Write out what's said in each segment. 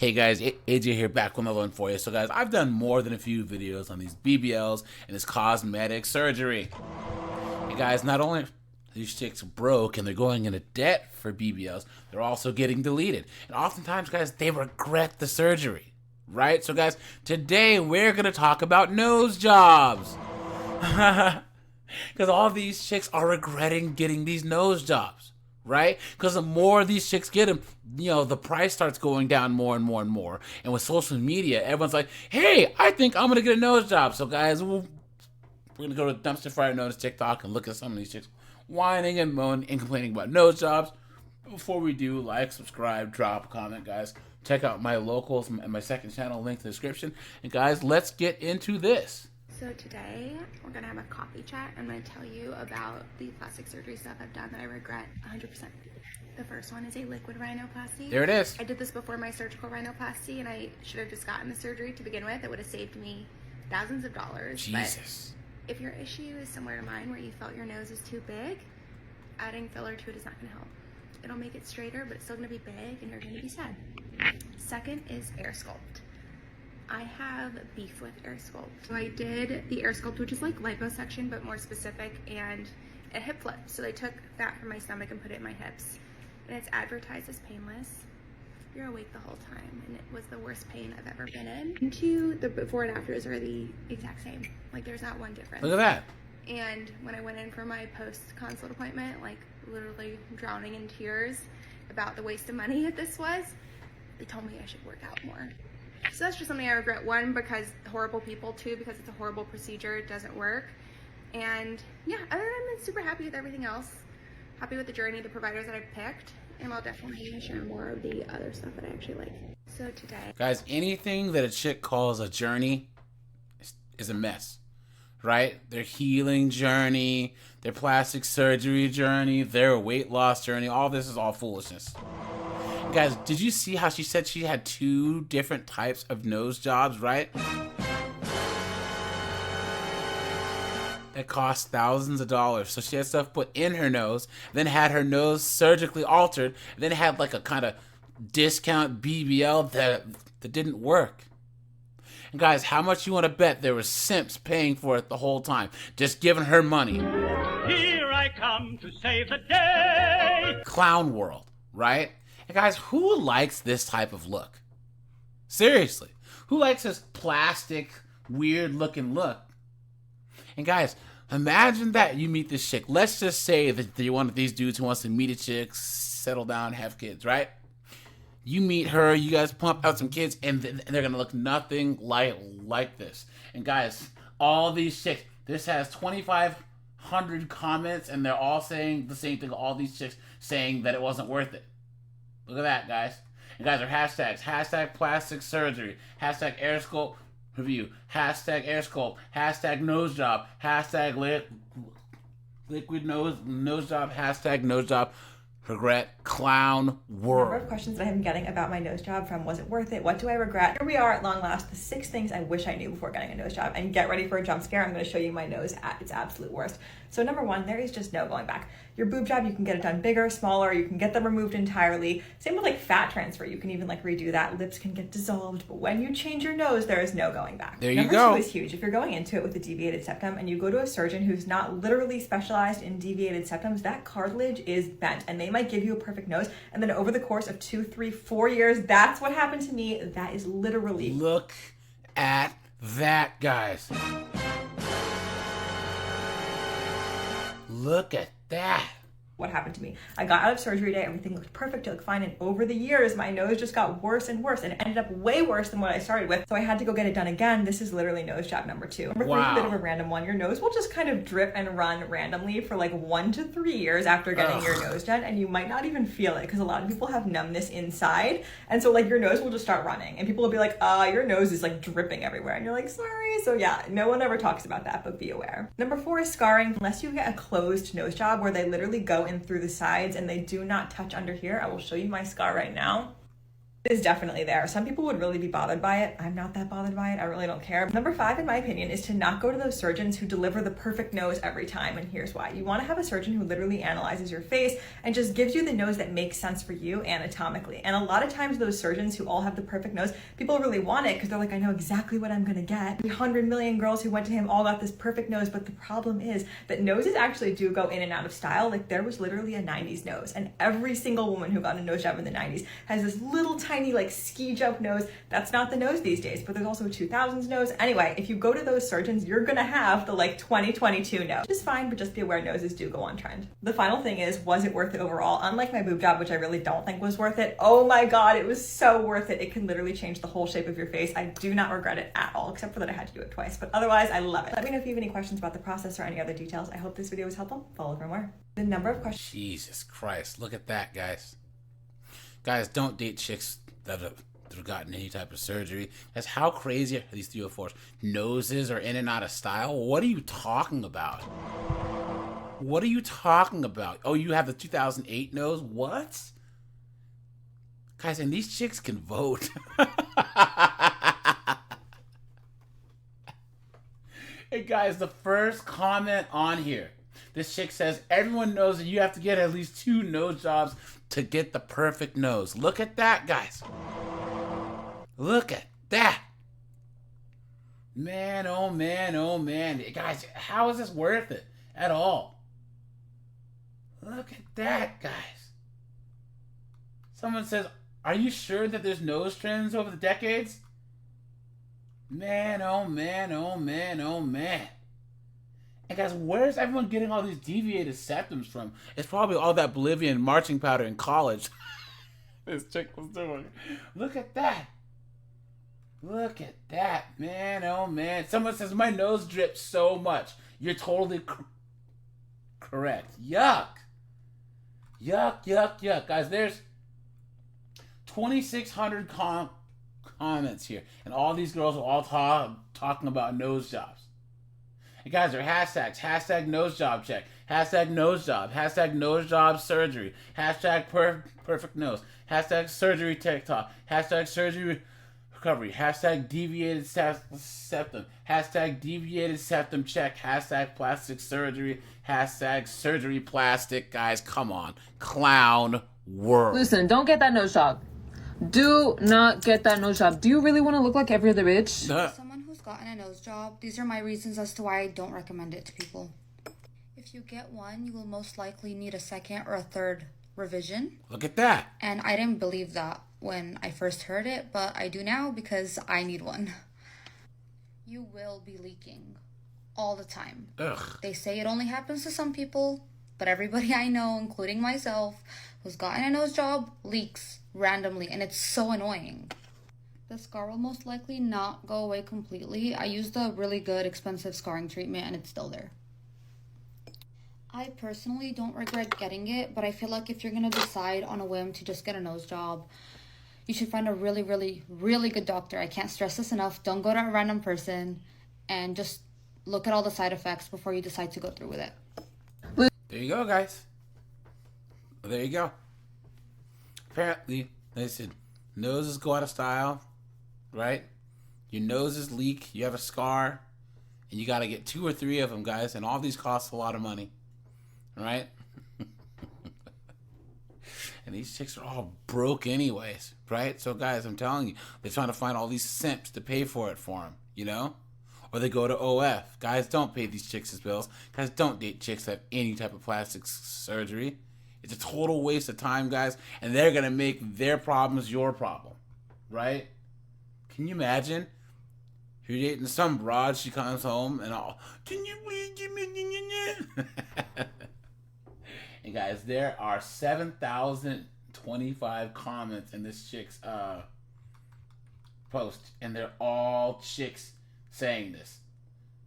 Hey guys, AJ here, back with another one for you. So guys, I've done more than a few videos on these BBLs and this cosmetic surgery. Hey guys, not only are these chicks broke and they're going into debt for BBLs, they're also getting deleted. And oftentimes, guys, they regret the surgery, right? So guys, today we're gonna talk about nose jobs. Because all these chicks are regretting getting these nose jobs, right? Because the more these chicks get them, the price starts going down more and more and more. And with social media, everyone's like, hey, I think I'm going to get a nose job. So guys, we're going to go to Dumpster Fire Nose TikTok and look at some of these chicks whining and moaning and complaining about nose jobs. Before we do, like, subscribe, drop a comment, guys. Check out my locals and my second channel, link in the description. And guys, let's get into this. So today, we're gonna have a coffee chat. I'm gonna tell you about the plastic surgery stuff I've done that I regret 100%. The first one is a liquid rhinoplasty. There it is. I did this before my surgical rhinoplasty, and I should have just gotten the surgery to begin with. It would have saved me thousands of dollars. Jesus. But if your issue is similar to mine, where you felt your nose is too big, adding filler to it is not gonna help. It'll make it straighter, but it's still gonna be big, and you're gonna be sad. Second is air sculpt. I have beef with air sculpt. So I did the air sculpt, which is like liposuction, but more specific, and a hip flip. So they took fat from my stomach and put it in my hips. And it's advertised as painless. You're awake the whole time, and it was the worst pain I've ever been in. The before and afters are the exact same. Like, there's not one difference. Look at that. And when I went in for my post-consult appointment, like literally drowning in tears about the waste of money that this was, they told me I should work out more. So that's just something I regret. One, because horrible people. Two, because it's a horrible procedure. It doesn't work. And yeah, other than that, I'm super happy with everything else. Happy with the journey, the providers that I've picked. And I'll definitely share more of the other stuff that I actually like. So today, Guys, anything that a chick calls a journey is a mess, right? Their healing journey, their plastic surgery journey, their weight loss journey, all this is all foolishness. Guys, did you see how she said she had 2 different types of nose jobs, right? That cost thousands of dollars. So she had stuff put in her nose, then had her nose surgically altered, and then had like a kind of discount BBL that didn't work. And guys, how much you want to bet there was simps paying for it the whole time, just giving her money? Here I come to save the day. Clown world, right? And guys, who likes this type of look? Seriously, who likes this plastic, weird looking look? And guys, imagine that you meet this chick. Let's just say that you're one of these dudes who wants to meet a chick, settle down, have kids, right? You meet her, you guys pump out some kids, and they're gonna look nothing like this. And guys, all these chicks, this has 2,500 comments, and they're all saying the same thing. All these chicks saying that it wasn't worth it. Look at that, guys. And guys, are hashtags. Hashtag plastic surgery. Hashtag air sculpt review. Hashtag air sculpt. Hashtag nose job. Hashtag liquid nose job. Hashtag nose job. Regret. Clown world. Number of questions that I've been getting about my nose job, from was it worth it? What do I regret? Here we are at long last, the 6 things I wish I knew before getting a nose job. And get ready for a jump scare. I'm going to show you my nose at its absolute worst. So number 1, there is just no going back. Your boob job, you can get it done bigger, smaller, you can get them removed entirely. Same with like fat transfer, you can even like redo that. Lips can get dissolved, but when you change your nose, there is no going back. There you Number go. 2 is huge. If you're going into it with a deviated septum and you go to a surgeon who's not literally specialized in deviated septums, that cartilage is bent and they might give you a perfect nose, and then over the course of 2, 3, 4 years, that's what happened to me. That is literally... Look at that, guys. Look at that. What happened to me. I got out of surgery day, everything looked perfect, it looked fine, and over the years, my nose just got worse and worse, and it ended up way worse than what I started with, so I had to go get it done again. This is literally nose job number 2. Number 3 is a bit of a random one. Your nose will just kind of drip and run randomly for like 1 to 3 years after getting your nose done, and you might not even feel it, because a lot of people have numbness inside, and so like your nose will just start running, and people will be like, your nose is like dripping everywhere, and you're like, sorry. So yeah, no one ever talks about that, but be aware. Number 4 is scarring. Unless you get a closed nose job where they literally go in through the sides and they do not touch under here. I will show you my scar right now. is definitely there. Some people would really be bothered by it. I'm not that bothered by it. I really don't care. Number 5, in my opinion, is to not go to those surgeons who deliver the perfect nose every time. And here's why. You want to have a surgeon who literally analyzes your face and just gives you the nose that makes sense for you anatomically. And a lot of times those surgeons who all have the perfect nose, people really want it because they're like, I know exactly what I'm going to get. 300 million girls who went to him all got this perfect nose. But the problem is that noses actually do go in and out of style. Like there was literally a 90s nose, and every single woman who got a nose job in the 90s has this little tiny like ski jump nose. That's not the nose these days, but there's also a 2000s nose. Anyway, if you go to those surgeons, you're gonna have the like 2022 nose. Which is fine, but just be aware noses do go on trend. The final thing is, was it worth it overall? Unlike my boob job, which I really don't think was worth it, oh my god, it was so worth it. It can literally change the whole shape of your face. I do not regret it at all, except for that I had to do it twice, but otherwise I love it. Let me know if you have any questions about the process or any other details. I hope this video was helpful. Follow for more. The number of questions. Jesus Christ, look at that, guys. Guys, don't date chicks that have gotten any type of surgery. Guys, how crazy are these 304s? Noses are in and out of style? What are you talking about? What are you talking about? Oh, you have the 2008 nose? What? Guys, and these chicks can vote. Hey, guys, the first comment on here. This chick says, everyone knows that you have to get at least 2 nose jobs to get the perfect nose. Look at that, guys. Look at that. Man, oh man, oh man. Guys, how is this worth it at all? Look at that, guys. Someone says, are you sure that there's nose trends over the decades? Man, oh man, oh man, oh man. And guys, where's everyone getting all these deviated septums from? It's probably all that Bolivian marching powder in college. This chick was doing. Look at that. Look at that, man. Oh, man. Someone says, my nose drips so much. You're totally correct. Yuck. Yuck, yuck, yuck. Guys, there's 2,600 comments here. And all these girls are all talking about nose jobs. And guys, there are hashtags. Hashtag nose job check. Hashtag nose job. Hashtag nose job surgery. Hashtag perfect nose. Hashtag surgery TikTok. Hashtag surgery recovery. Hashtag deviated septum. Hashtag deviated septum check. Hashtag plastic surgery. Hashtag surgery plastic. Guys, come on. Clown world. Listen, don't get that nose job. Do not get that nose job. Do you really want to look like every other bitch? Someone who's gotten a nose job, these are my reasons as to why I don't recommend it to people. If you get one, you will most likely need a second or a third revision. Look at that. And I didn't believe that when I first heard it, but I do now because I need one. You will be leaking all the time. Ugh. They say it only happens to some people, but everybody I know, including myself, who's gotten a nose job, leaks randomly, and it's so annoying. The scar will most likely not go away completely. I used a really good, expensive scarring treatment, and it's still there. I personally don't regret getting it, but I feel like if you're going to decide on a whim to just get a nose job, you should find a really, really, really good doctor. I can't stress this enough. Don't go to a random person, and just look at all the side effects before you decide to go through with it. There you go, guys. There you go. Apparently, they said noses go out of style, right? Your noses leak, you have a scar, and you got to get 2 or 3 of them, guys, and all these cost a lot of money, right? And these chicks are all broke anyways, right? So, guys, I'm telling you, they're trying to find all these simps to pay for it for them, you know? Or they go to OF. Guys, don't pay these chicks' bills. Guys, don't date chicks that have any type of plastic surgery. It's a total waste of time, guys, and they're going to make their problems your problem, right? Can you imagine? You're dating some broad, she comes home, and all, can you please give me... And guys, there are 7,025 comments in this chick's post, and they're all chicks saying this.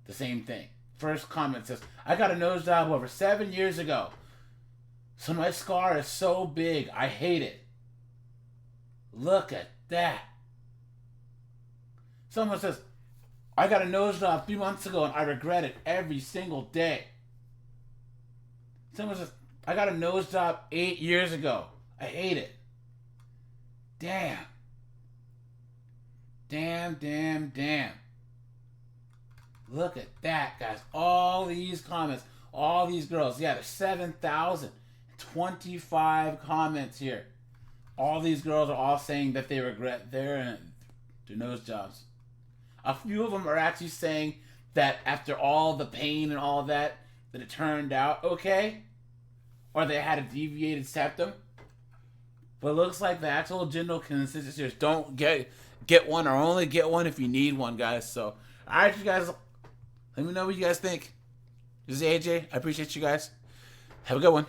The same thing. First comment says, I got a nose job over 7 years ago. So my scar is so big, I hate it. Look at that. Someone says, I got a nose job 3 months ago and I regret it every single day. Someone says, I got a nose job 8 years ago. I hate it. Damn. Damn. Look at that, guys. All these comments. All these girls. Yeah, there's 7,025 comments here. All these girls are all saying that they regret their nose jobs. A few of them are actually saying that after all the pain and all that it turned out okay. Or they had a deviated septum. But it looks like the actual general consensus here is don't get one, or only get one if you need one, guys. So, alright, you guys. Let me know what you guys think. This is AJ. I appreciate you guys. Have a good one.